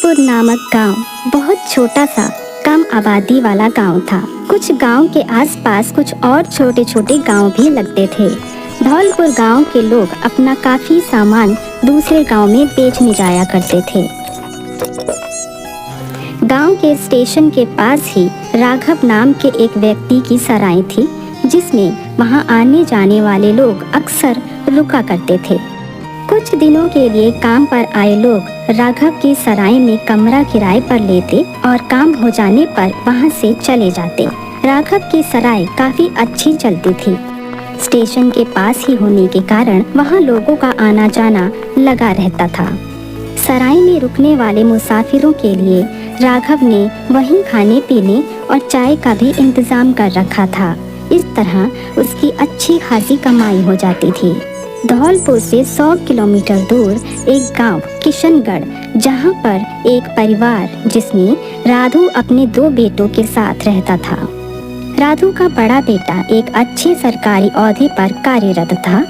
धौलपुर नामक गांव बहुत छोटा सा कम आबादी वाला गांव था। कुछ गांव के आसपास कुछ और छोटे छोटे गांव भी लगते थे। धौलपुर गांव के लोग अपना काफी सामान दूसरे गांव में बेचने जाया करते थे। गांव के स्टेशन के पास ही राघव नाम के एक व्यक्ति की सराय थी, जिसमें वहां आने जाने वाले लोग अक्सर रुका करते थे। कुछ दिनों के लिए काम पर आए लोग राघव की सराय में कमरा किराए पर लेते और काम हो जाने पर वहां से चले जाते। राघव की सराय काफी अच्छी चलती थी। स्टेशन के पास ही होने के कारण वहां लोगों का आना जाना लगा रहता था। सराय में रुकने वाले मुसाफिरों के लिए राघव ने वहीं खाने पीने और चाय का भी इंतजाम कर रखा था। इस तरह उसकी अच्छी खासी कमाई हो जाती थी। धौलपुर से 100 किलोमीटर दूर एक गांव किशनगढ़, जहां पर एक परिवार जिसमें राधू अपने 2 बेटों के साथ रहता था। राधू का बड़ा बेटा एक अच्छे सरकारी ओहदे पर कार्यरत था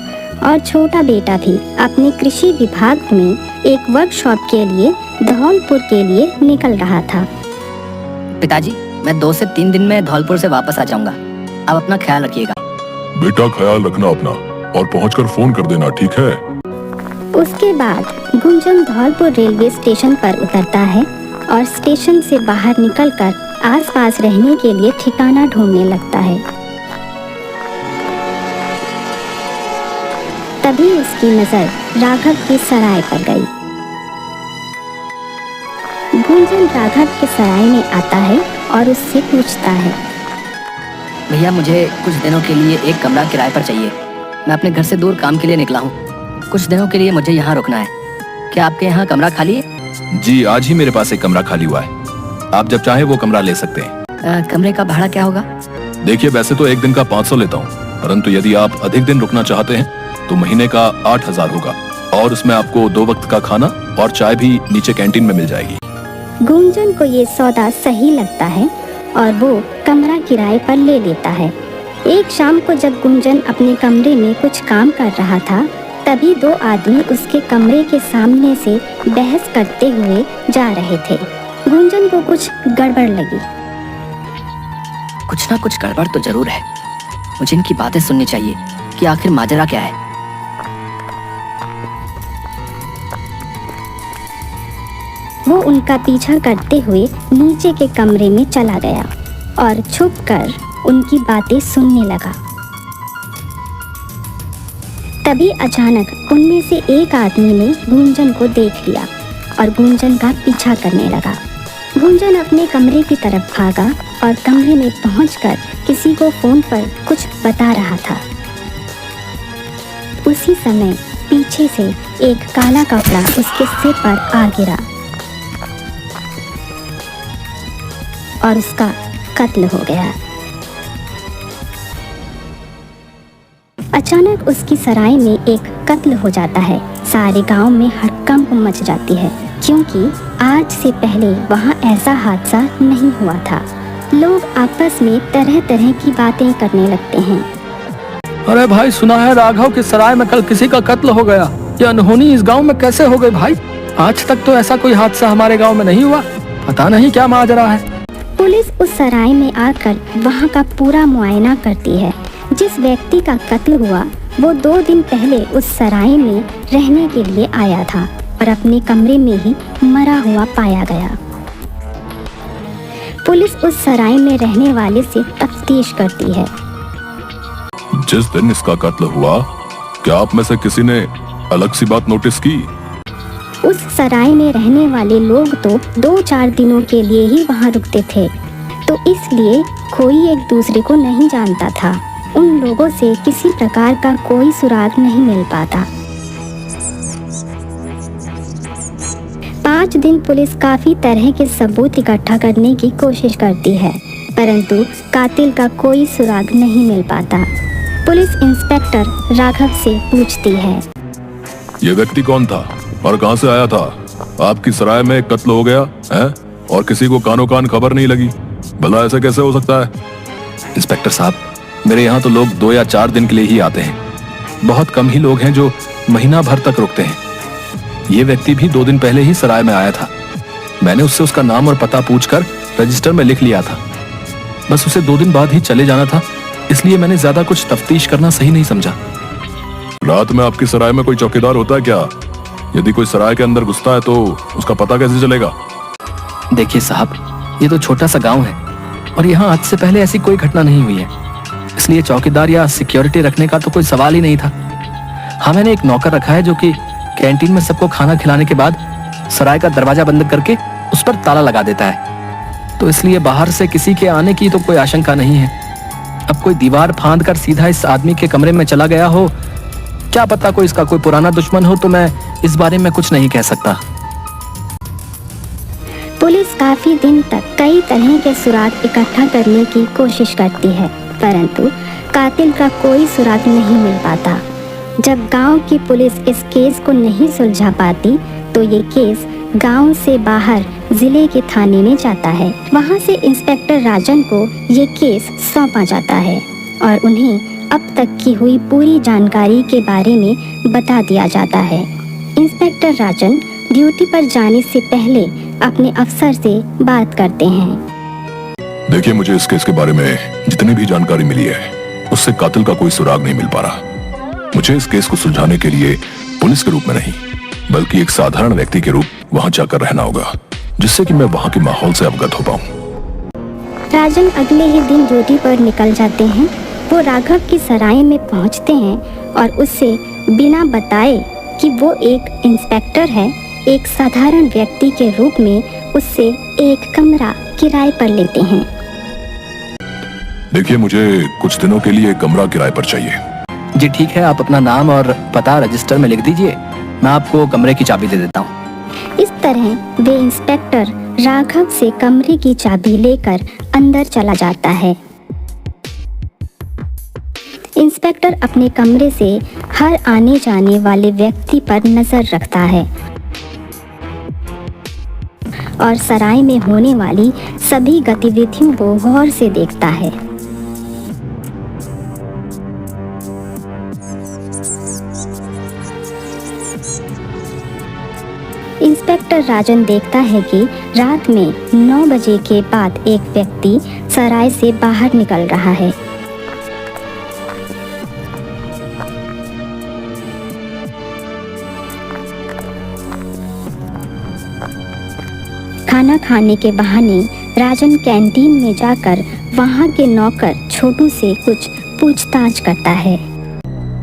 और छोटा बेटा भी अपने कृषि विभाग में एक वर्कशॉप के लिए धौलपुर के लिए निकल रहा था। पिताजी, मैं 2 से 3 दिन में धौलपुर से वापस आ जाऊंगा। आप अपना ख्याल रखिएगा। बेटा, ख्याल रखना अपना और पहुंचकर फोन कर देना, ठीक है? उसके बाद गुंजन धौलपुर रेलवे स्टेशन पर उतरता है और स्टेशन से बाहर निकलकर आसपास रहने के लिए ठिकाना ढूंढने लगता है। तभी उसकी नजर राघव की सराय पर गई। गुंजन राघव के सराय में आता है और उससे पूछता है, भैया, मुझे कुछ दिनों के लिए एक कमरा किराए पर चाहिए। मैं अपने घर से दूर काम के लिए निकला हूँ। कुछ दिनों के लिए मुझे यहाँ रुकना है। क्या आपके यहाँ कमरा खाली है? जी, आज ही मेरे पास एक कमरा खाली हुआ है। आप जब चाहें वो कमरा ले सकते हैं। कमरे का भाड़ा क्या होगा? देखिए, वैसे तो एक दिन का 500 लेता हूँ, परंतु यदि आप अधिक दिन रुकना चाहते हैं तो महीने का 8000 होगा और उसमें आपको 2 वक्त का खाना और चाय भी नीचे कैंटीन में मिल जाएगी। गुंजन को ये सौदा सही लगता है और वो कमरा किराए पर ले लेता है। एक शाम को जब गुंजन अपने कमरे में कुछ काम कर रहा था, तभी 2 आदमी उसके कमरे के सामने से बहस करते हुए जा रहे थे। गुंजन को कुछ गड़बड़ लगी। कुछ ना कुछ गड़बड़ तो जरूर है। मुझे इनकी बातें सुननी चाहिए कि आखिर माजरा क्या है। वो उनका पीछा करते हुए नीचे के कमरे में चला गया और छुपकर उनकी बातें सुनने लगा। तभी अचानक उनमें से एक आदमी ने गुंजन को देख लिया और गुंजन का पीछा करने लगा। गुंजन अपने कमरे की तरफ भागा और कमरे में पहुंचकर किसी को फोन पर कुछ बता रहा था। उसी समय पीछे से एक काला कपड़ा उसके सिर पर आ गिरा और उसका कत्ल हो गया। अचानक उसकी सराय में एक कत्ल हो जाता है। सारे गांव में हड़कंप मच जाती है, क्योंकि आज से पहले वहां ऐसा हादसा नहीं हुआ था। लोग आपस में तरह तरह की बातें करने लगते हैं। अरे भाई, सुना है राघव की सराय में कल किसी का कत्ल हो गया। ये अनहोनी इस गांव में कैसे हो गई भाई? आज तक तो ऐसा कोई हादसा हमारे गांव में नहीं हुआ। पता नहीं क्या माजरा है। पुलिस उस सराय में आकर वहां का पूरा मुआयना करती है। जिस व्यक्ति का कत्ल हुआ वो 2 दिन पहले उस सराय में रहने के लिए आया था और अपने कमरे में ही मरा हुआ पाया गया। पुलिस उस सराय में रहने वाले से तफ्तीश करती है। जिस दिन इसका कत्ल हुआ, क्या आप में से किसी ने अलग सी बात नोटिस की? उस सराय में रहने वाले लोग तो 2-4 दिनों के लिए ही वहां रुकते थे, तो इसलिए कोई एक दूसरे को नहीं जानता था। उन लोगों से किसी प्रकार का कोई सुराग नहीं मिल पाता। 5 दिन पुलिस काफी तरह के सबूत इकट्ठा करने की कोशिश करती है, परंतु कातिल का कोई सुराग नहीं मिल पाता। पुलिस इंस्पेक्टर राघव से पूछती है, ये व्यक्ति कौन था और कहां से आया था? आपकी सराय में कत्ल हो गया है और किसी को कानो कान खबर नहीं लगी। भला ऐसा कैसे हो सकता है? इंस्पेक्टर साहब, मेरे यहाँ तो लोग 2 या 4 दिन के लिए ही आते हैं। बहुत कम ही लोग हैं जो महीना भर तक रुकते हैं। ये व्यक्ति भी 2 दिन पहले ही सराय में आया था। मैंने उससे उसका नाम और पता पूछकर रजिस्टर में लिख लिया था। बस उसे 2 दिन बाद ही चले जाना था, इसलिए मैंने ज्यादा कुछ तफ्तीश करना सही नहीं समझा। रात में आपकी सराय में कोई चौकीदार होता है क्या? यदि कोई सराय के अंदर घुसता है तो उसका पता कैसे चलेगा? देखिए साहब, ये तो छोटा सा गांव है और यहाँ आज से पहले ऐसी कोई घटना नहीं हुई है, इसलिए चौकीदार या सिक्योरिटी रखने का तो कोई सवाल ही नहीं था। हाँ, मैंने एक नौकर रखा है जो कि कैंटीन में सबको खाना खिलाने के बाद सराय का दरवाजा बंद करके उस पर ताला लगा देता है, तो इसलिए बाहर से किसी के आने की तो कोई आशंका नहीं है। अब कोई दीवार फांद कर सीधा इस आदमी के कमरे में चला गया हो, क्या पता कोई इसका कोई पुराना दुश्मन हो, तो मैं इस बारे में कुछ नहीं कह सकता। पुलिस काफी दिन तक कई तरह के सुराग इकट्ठा करने की कोशिश करती है, परंतु कातिल का कोई सुराग नहीं मिल पाता। जब गांव की पुलिस इस केस को नहीं सुलझा पाती तो ये केस गांव से बाहर जिले के थाने में जाता है। वहां से इंस्पेक्टर राजन को ये केस सौंपा जाता है और उन्हें अब तक की हुई पूरी जानकारी के बारे में बता दिया जाता है। इंस्पेक्टर राजन ड्यूटी पर जाने से पहले अपने अफसर से बात करते हैं। देखिए, मुझे इस केस के बारे में जितनी भी जानकारी मिली है उससे कातिल का कोई सुराग नहीं मिल पा रहा। मुझे इस केस को सुलझाने के लिए पुलिस के रूप में नहीं बल्कि एक साधारण व्यक्ति के रूप वहां जाकर रहना होगा, जिससे कि मैं वहां के माहौल से अवगत हो पाऊं। राजन अगले ही दिन ड्यूटी पर निकल जाते हैं। वो राघव की सराय में पहुंचते हैं और उससे बिना बताए कि वो एक इंस्पेक्टर है, एक साधारण व्यक्ति के रूप में उससे एक कमरा किराए पर लेते हैं। देखिए, मुझे कुछ दिनों के लिए एक कमरा किराए पर चाहिए। जी ठीक है, आप अपना नाम और पता रजिस्टर में लिख दीजिए, मैं आपको कमरे की चाबी दे देता हूँ। इस तरह वे इंस्पेक्टर राघव से कमरे की चाबी लेकर अंदर चला जाता है। इंस्पेक्टर अपने कमरे से हर आने जाने वाले व्यक्ति पर नजर रखता है और सराय में होने वाली सभी गतिविधियों को गौर से देखता है। इंस्पेक्टर राजन देखता है कि रात में 9 बजे के बाद एक व्यक्ति सराय से बाहर निकल रहा है। खाना खाने के बहाने राजन कैंटीन में जाकर वहां के नौकर छोटू से कुछ पूछताछ करता है।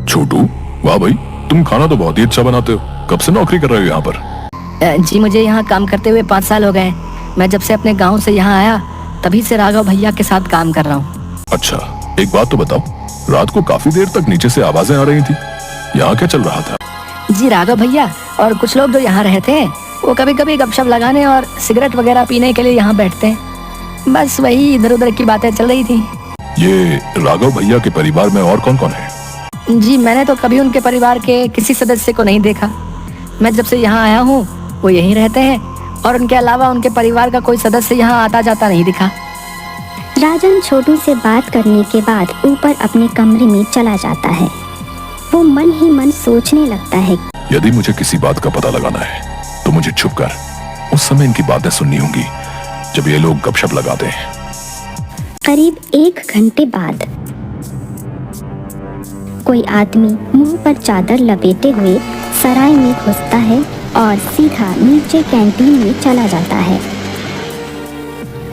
छोटू, वाह भाई, तुम खाना तो बहुत ही अच्छा बनाते हो। कब से नौकरी कर रहे हो यहाँ पर? जी मुझे यहाँ काम करते हुए 5 साल हो गए। मैं जब से अपने गांव से यहाँ आया तभी से राघव भैया के साथ काम कर रहा हूँ। अच्छा, एक बात तो बताओ, रात को काफी देर तक नीचे से आवाजें आ रही थी, यहाँ क्या चल रहा था? जी राघव भैया और कुछ लोग जो यहाँ रहते हैं वो कभी कभी गपशप लगाने और सिगरेट वगैरह पीने के लिए यहाँ बैठते हैं। बस वही इधर उधर की बातें चल रही थी। ये राघव भैया के परिवार में और कौन कौन है? जी मैंने तो कभी उनके परिवार के किसी सदस्य को नहीं देखा। मैं जब से यहाँ आया हूँ वो यहीं रहते हैं और उनके अलावा उनके परिवार का कोई सदस्य यहाँ आता जाता नहीं दिखा। राजन छोटू से बात करने के बाद ऊपर अपने कमरे में चला जाता है। वो मन ही मन सोचने लगता है, यदि मुझे किसी बात का पता लगाना है तो मुझे छुपकर उस समय इनकी बातें सुननी होंगी जब ये लोग गपशप लगाते हैं। करीब 1 घंटे बाद कोई आदमी मुंह पर चादर लपेटे हुए सराय में घुसता है और सीधा नीचे कैंटीन में चला जाता है।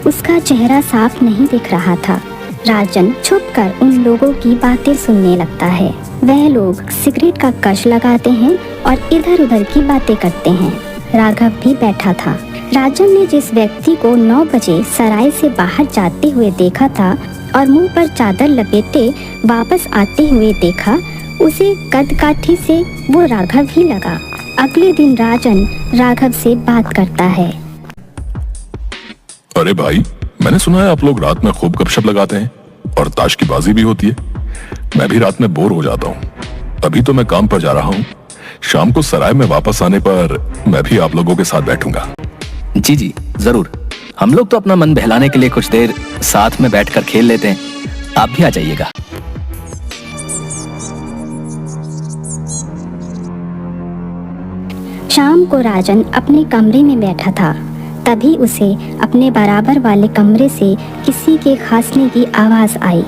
उसका चेहरा साफ नहीं दिख रहा था। राजन छुपकर उन लोगों की बातें सुनने लगता है। वह लोग सिगरेट का कश लगाते हैं और इधर उधर की बातें करते हैं। राघव भी बैठा था। राजन ने जिस व्यक्ति को 9 बजे सराय से बाहर जाते हुए देखा था और मुंह पर चादर लपेटे वापस आते हुए देखा, उसे कदकाठी से वो राघव ही लगा। अगले दिन राजन राघव से बात करता है। अरे भाई, मैंने सुना है आप लोग रात में खूब गपशप लगाते हैं और ताश की बाजी भी होती है। मैं भी रात में बोर हो जाता हूँ। अभी तो मैं काम पर जा रहा हूँ, शाम को सराय में वापस आने पर मैं भी आप लोगों के साथ बैठूंगा। जी जी जरूर, हम लोग तो अपना मन बहलाने के लिए कुछ देर साथ में बैठकर खेल लेते हैं, आप भी आ जाइएगा। शाम को राजन अपने कमरे में बैठा था। तभी उसे अपने बराबर वाले कमरे से किसी के खांसने की आवाज आई।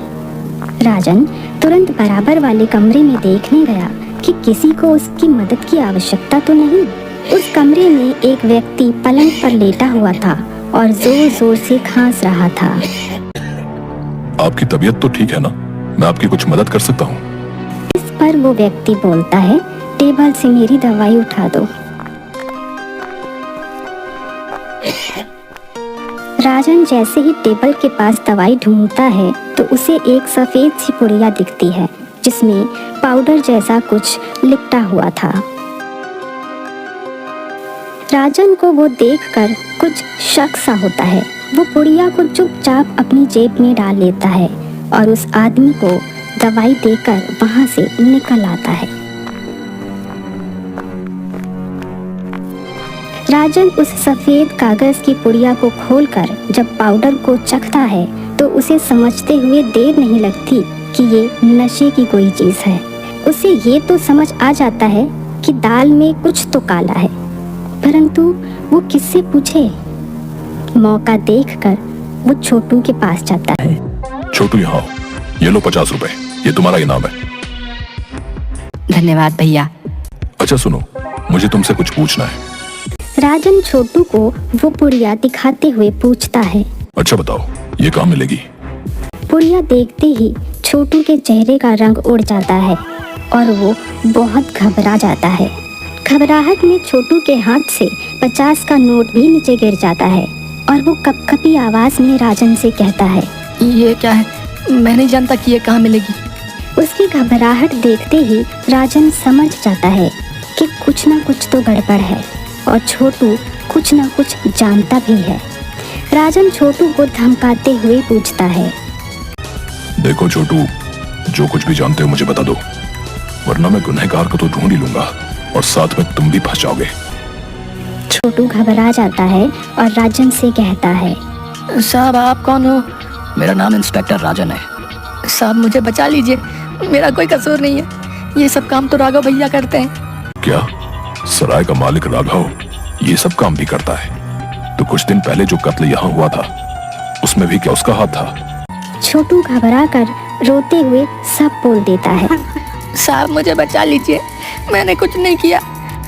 राजन तुरंत बराबर वाले कमरे में देखने गया कि किसी को उसकी मदद की आवश्यकता तो नहीं। उस कमरे में एक व्यक्ति पलंग पर लेटा हुआ था और जोर जोर से खांस रहा था। आपकी तबीयत तो ठीक है ना? मैं आपकी कुछ मदद कर सकता हूँ? इस पर वो व्यक्ति बोलता है, टेबल से मेरी दवाई उठा दो। राजन जैसे ही टेबल के पास दवाई ढूंढता है तो उसे एक सफेद सी पुड़िया दिखती है जिसमें पाउडर जैसा कुछ लिपटा हुआ था। राजन को वो देखकर कुछ शक सा होता है। वो पुड़िया को चुपचाप अपनी जेब में डाल लेता है और उस आदमी को दवाई देकर वहां से निकल आता है। राजन उस सफेद कागज की पुड़िया को खोलकर जब पाउडर को चखता है तो उसे समझते हुए देर नहीं लगती कि ये नशे की कोई चीज है। उसे ये तो समझ आ जाता है कि दाल में कुछ तो काला है, परंतु वो किससे पूछे? मौका देखकर वो छोटू के पास जाता है। छोटू यहाँ आओ, ये लो 50 रुपए, ये तुम्हारा इनाम है। धन्यवाद भैया। अच्छा सुनो, मुझे तुमसे कुछ पूछना है। राजन छोटू को वो पुड़िया दिखाते हुए पूछता है। अच्छा बताओ, ये कहाँ मिलेगी? पुड़िया देखते ही छोटू के चेहरे का रंग उड़ जाता है और वो बहुत घबरा जाता है। घबराहट में छोटू के हाथ से 50 का नोट भी नीचे गिर जाता है और वो कपकपी आवाज में राजन से कहता है, ये क्या है? मैं नहीं जानता कि ये कहाँ मिलेगी। उसकी घबराहट देखते ही राजन समझ जाता है कि कुछ ना कुछ तो गड़बड़ है और छोटू कुछ ना कुछ जानता भी है। राजन छोटू को धमकाते हुए पूछता है, देखो छोटू, जो कुछ भी जानते हो मुझे बता दो, वरना मैं गुनहगार को तो ढूंढ ही लूंगा और साथ में तुम भी फंस जाओगे। छोटू घबरा जाता है और राजन से कहता है, साहब आप कौन हो? मेरा नाम इंस्पेक्टर राजन है। साहब मुझे बचा लीजिए, मेरा कोई कसूर नहीं है। ये सब काम तो राघव भैया करते हैं। क्या सराय का मालिक राघव ये सब काम भी करता है? तो कुछ दिन पहले जो कत्ल यहाँ हुआ था उसमें भी क्या उसका हाथ था? छोटू घबरा कर रोते हुए सब बोल देता है। साहब मुझे बचा लीजिए, मैंने कुछ नहीं किया।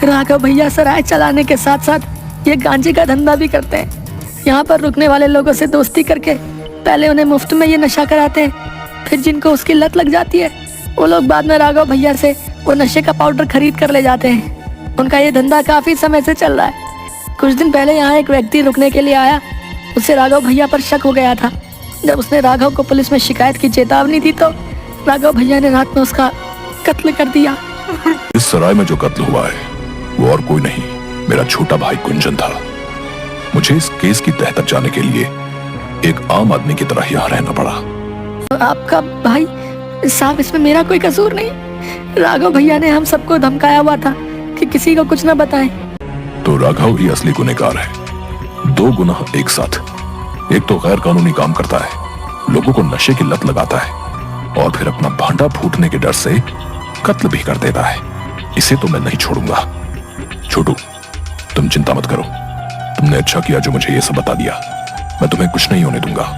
राघव भैया सराय चलाने के साथ साथ ये गांजे का धंधा भी करते हैं। यहाँ पर रुकने वाले लोगों से दोस्ती करके पहले उन्हें मुफ्त में ये नशा कराते हैं, फिर जिनको उसकी लत लग जाती है वो लोग बाद में राघव भैया से वो नशे का पाउडर खरीद कर ले जाते हैं। उनका ये धंधा काफी समय से चल रहा है। कुछ दिन पहले यहाँ एक व्यक्ति रुकने के लिए आया, उससे राघव भैया पर शक हो गया था। जब उसने राघव को पुलिस में शिकायत की चेतावनी दी तो राघव भैया ने रात में उसका कत्ल कर दिया। इस सराय में जो कत्ल हुआ है वो और कोई नहीं, मेरा छोटा भाई कुंजन था। मुझे इस केस की तह तक जाने के लिए एक आम आदमी की तरह यहाँ रहना पड़ा। आपका भाई? साहब इसमें मेरा कोई कसूर नहीं। राघव भैया ने हम सबको धमकाया हुआ था कि किसी को कुछ न बताएं। तो राघव ही असली गुनहगार है। दो गुनाह एक साथ। एक तो गैर कानूनी काम करता है, लोगों को नशे की लत लगाता है और फिर अपना भांडा फूटने के डर से कत्ल भी कर देता है। इसे तो मैं नहीं छोड़ूंगा। छोटू तुम चिंता मत करो, तुमने अच्छा किया जो मुझे ये सब बता दिया। मैं तुम्हें कुछ नहीं होने दूंगा।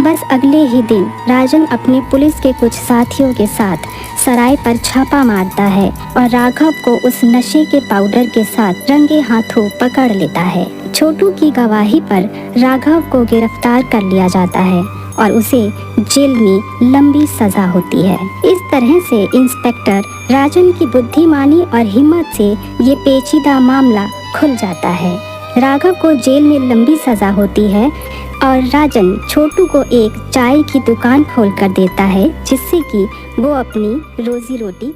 बस अगले ही दिन राजन अपने पुलिस के कुछ साथियों के साथ सराय पर छापा मारता है और राघव को उस नशे के पाउडर के साथ रंगे हाथों पकड़ लेता है। छोटू की गवाही पर राघव को गिरफ्तार कर लिया जाता है और उसे जेल में लंबी सजा होती है। इस तरह से इंस्पेक्टर राजन की बुद्धिमानी और हिम्मत से ये पेचीदा मामला खुल जाता है। राघव को जेल में लंबी सजा होती है और राजन छोटू को एक चाय की दुकान खोल कर देता है जिससे कि वो अपनी रोजी रोटी